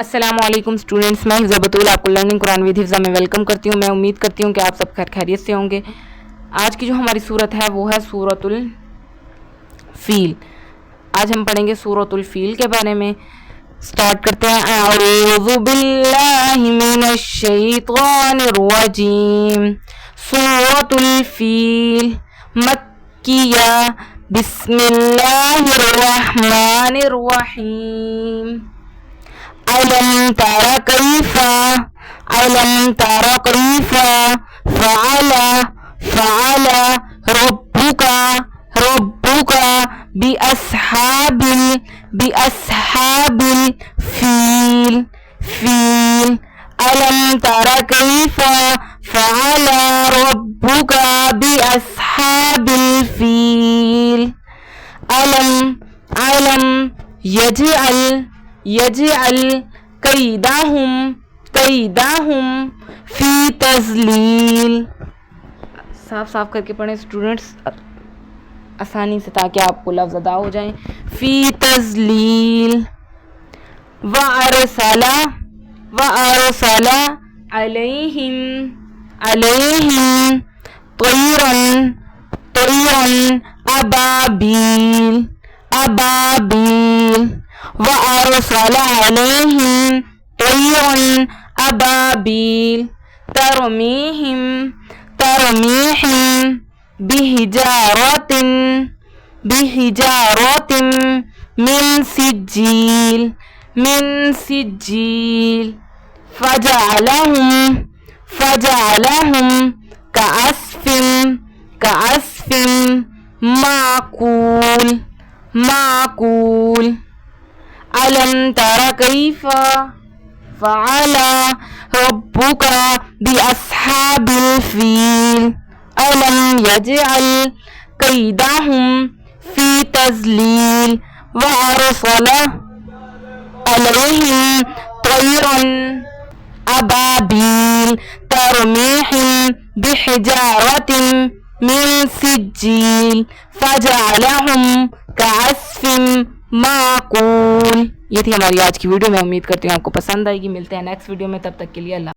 अस्सलामुअलैकुम स्टूडेंट्स, मैं हिफ्ज़ा बतूल आपको लर्निंग कुरान विद हिफ्ज़ा में वेलकम करती हूँ। मैं उम्मीद करती हूँ कि आप सब खैरियत से होंगे। आज की जो हमारी सूरत है वो है सूरतुल फील। आज हम पढ़ेंगे सूरतुल फील के बारे में। स्टार्ट करते हैं। अऊज़ु बिल्लाहि मिनश शैतानिर रजीम। सूरतुल फील मक्किया। बिस्मिल्लाहिर रहमानिर रहीम। अलम तारा कैफा फ़अला रब्बुका बिअस्हाबिल फील। अलम तारा कैफा फ़अला रब्बुका बिअस्हाबिल फील। अलम यजअल कैदाहुम फी तज़लील। साफ साफ करके पढ़ें स्टूडेंट्स आसानी से, ताकि आपको लफ्ज़ अदा हो जाएं। फी तज़लील। व अरसला अलैहिम तयरन अबाबील। व अरसला अलैहिम तयरन अबाबील तरमीहिम बिहिजारतिन मिन सिज्जील फजअलहुम कअस्फिन माकूल। अलम तरा कैफा फ़अला रब्बुका बिअस्हाबिल फील। अलम यजअल कैदाहुम फी तज़लील। व अरसला अलैहिम तयरन अबाबील तरमीहिम बिहिजारतिन मिन सिज्जील फजअलहुम कअस्फिन माकूल। ये थी हमारी आज की वीडियो। मैं उम्मीद करती हूँ आपको पसंद आएगी। मिलते हैं नेक्स्ट वीडियो में, तब तक के लिए अल्लाह।